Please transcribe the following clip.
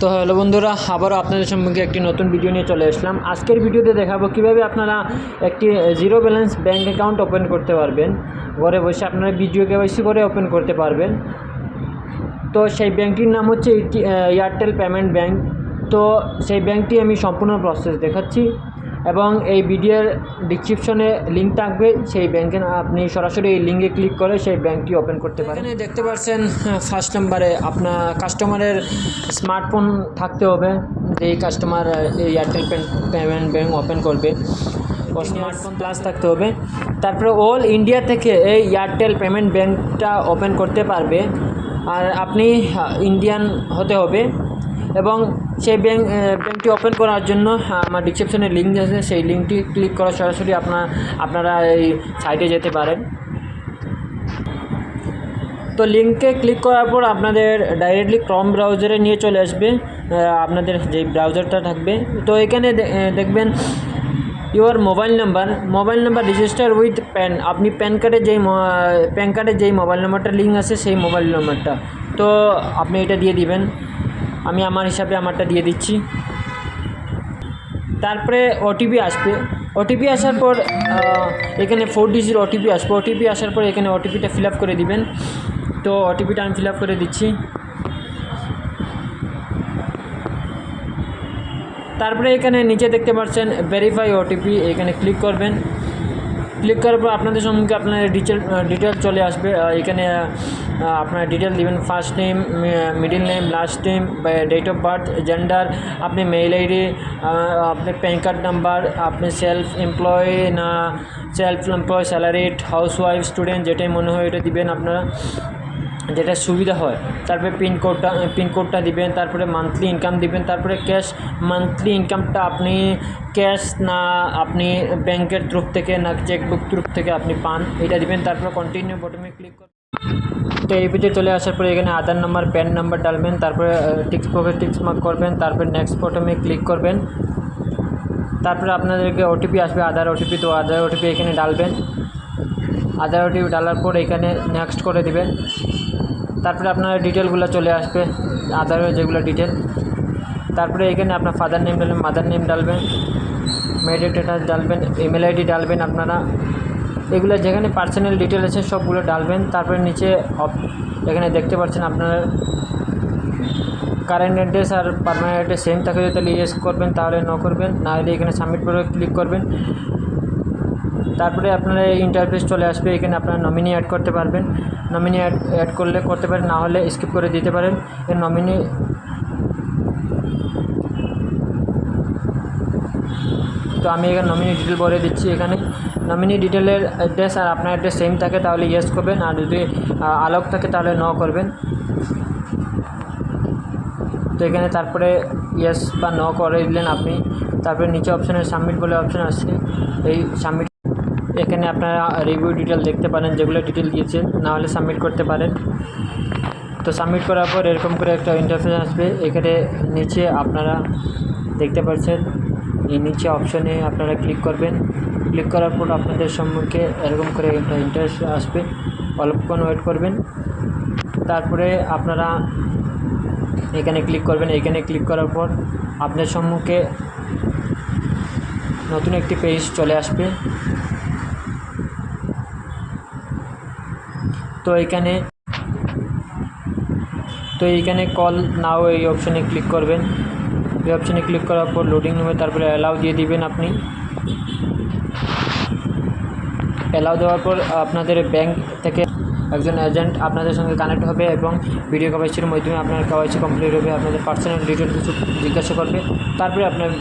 তো হ্যালো বন্ধুরা, আবারও আপনাদের সম্মুখে একটি নতুন ভিডিও নিয়ে চলে আসলাম। আজকের ভিডিওতে দেখাবো কিভাবে আপনারা একটি zero balance bank account open করতে পারবেন। ঘরে বসে আপনারা ভিডিও কেওয়াইসি করে ওপেন করতে পারবেন। তো সেই ব্যাঙ্কটির নাম হচ্ছে এয়ারটেল পেমেন্ট ব্যাঙ্ক। তো সেই ব্যাঙ্কটি আমি সম্পূর্ণ প্রসেস দেখাচ্ছি এবং এই ভিডিওর ডিসক্রিপশনে লিঙ্ক থাকবে। সেই ব্যাঙ্কে আপনি সরাসরি এই লিঙ্কে ক্লিক করে সেই ব্যাঙ্কটি ওপেন করতে পারেন। এখানে দেখতে পাচ্ছেন ফার্স্ট নাম্বারে আপনার কাস্টমারের স্মার্টফোন থাকতে হবে, যেই কাস্টমার এই এয়ারটেল পেমেন্ট ব্যাঙ্ক ওপেন করবে ও স্মার্টফোন প্লাস থাকতে হবে। তারপরে অল ইন্ডিয়া থেকে এই এয়ারটেল পেমেন্ট ব্যাঙ্কটা ওপেন করতে পারবে, আর আপনি ইন্ডিয়ান হতে হবে। এবং সেই ব্যাঙ্কটি ওপেন করার জন্য আমার ডিসক্রিপশনে লিঙ্ক আছে, সেই লিঙ্কটি ক্লিক করা সরাসরি আপনারা এই সাইটে যেতে পারেন। তো লিঙ্কে ক্লিক করার পর আপনাদের ডাইরেক্টলি ক্রোম ব্রাউজারে নিয়ে চলে আসবে, আপনাদের যেই ব্রাউজারটা থাকবে। তো এখানে দেখবেন your mobile number register with pan. আপনি প্যান কার্ডে যেই মোবাইল নাম্বারটা লিঙ্ক আছে সেই মোবাইল নাম্বারটা, তো আপনি এটা দিয়ে দিবেন। আমি আমার হিসাবে আমারটা দিয়ে দিচ্ছি। তারপরে ওটিপি আসবে। ওটিপি আসার পর এখানে 4 ডিজিট ওটিপি আসবে। ওটিপি আসার পর এখানে ওটিপিটা ফিল আপ করে দিবেন। তো ওটিপিটা আমি ফিল আপ করে দিচ্ছি। তারপরে এখানে নিচে দেখতে পাচ্ছেন ভেরিফাই ওটিপি, এখানে ক্লিক করবেন। ক্লিক করার পর আপনাদের সম্মুখে আপনার ডিটেল চলে আসবে। এখানে আপনার ডিটেল দিবেন, first name, middle name, last name, date of birth, gender, আপনি মেইল আইডি, আপনি প্যান কার্ড নাম্বার, আপনি সেলফ এমপ্লয় না self employ, salaried, housewife, student, যেটাই মনে হয় এটা দিবেন আপনারা, যেটা সুবিধা হয়। তারপরে পিনকোডটা দিবেন। তারপরে মান্থলি ইনকাম দিবেন। তারপরে মান্থলি ইনকামটা আপনি ক্যাশ না আপনি ব্যাংকের থ্রুপ থেকে না চেকবুক থ্রুপ থেকে আপনি পান, এটা দিবেন। তারপরে কন্টিনিউ বটমে ক্লিক করবেন। তো এই পেজে চলে আসার পরে এখানে আধার নাম্বার, প্যান নাম্বার ডালবেন। তারপরে টিক্স মার্ক করবেন। তারপরে নেক্সট বটমে ক্লিক করবেন। তারপরে আপনাদেরকে ওটিপি আসবে, আধার ওটিপি। তো আধার ওটিপি এখানে ডালবেন। আধার ওটিপি ডালার পর এখানে নেক্সট করে দিবেন। তারপরে আপনার ডিটেলগুলো চলে আসবে, আধারের যেগুলো ডিটেল। তারপরে এখানে আপনার ফাদার নেম ডালবেন, মাদার নেম ডালবেন, মেরিট স্ট্যাটাস ডালবেন, ইমেল আইডি ডালবেন। আপনারা এগুলো যেখানে পার্সোনাল ডিটেল আছে সবগুলো ডালবেন। তারপরে নিচে এখানে দেখতে পাচ্ছেন আপনার current address are permanent address same থাকে, তাহলে ইয়েস করবেন, তাহলে নো করবেন, না হলে এখানে সাবমিট করে ক্লিক করবেন। তারপরে আপনার ইন্টারফেস চলে আসবে, এখানে আপনারা নমিনি অ্যাড করতে পারবেন। নমিনি অ্যাড করতে পারেন, না হলে স্কিপ করে দিতে পারেন। এর নমিনি তো আমি এখানে নমিনি ডিটেল ভরে দিচ্ছি। এখানে নমিনি ডিটেলের অ্যাড্রেস আর আপনার অ্যাড্রেস সেম থাকে তাহলে ইয়েস করবেন, আর যদি আলাগ থাকে তাহলে নো করবেন। তো এখানে তারপরে ইয়েস বা নো করে দিলেন আপনি। তারপরে নিচে অপশানে সাবমিট বলে অপশান আসছে, এই সাবমিট এখানে আপনারা রিভিউ ডিটেল দেখতে পারেন, যেগুলো ডিটেল দিয়েছেন, না হলে সাবমিট করতে পারেন। তো সাবমিট করার পর এরকম করে একটা ইন্টারফেস আসবে। এখানে নিচে আপনারা দেখতে পাচ্ছেন, এই নিচে অপশানে আপনারা ক্লিক করবেন। ক্লিক করার পর আপনাদের সম্মুখে এরকম করে একটা ইন্টারফেস আসবে, অল্পক্ষণ ওয়েট করবেন। তারপরে আপনারা এখানে ক্লিক করবেন। এখানে ক্লিক করার পর আপনার সম্মুখে নতুন একটি পেজ চলে আসবে। তো এইখানে কল নাও এই অপশানে ক্লিক করবেন। এই অপশানে ক্লিক করার পর লোডিং নেবে, তারপরে অ্যালাউ দিয়ে দিবেন। আপনি অ্যালাউ দেওয়ার পর আপনাদের ব্যাংক থেকে একজন এজেন্ট আপনাদের সঙ্গে কানেক্ট হবে এবং ভিডিও কেওয়াইসির মাধ্যমে আপনার কেওয়াইসি কমপ্লিট হবে। আপনাদের পার্সোনাল ডিটেল কিছু জিজ্ঞাসা করবে, তারপরে আপনার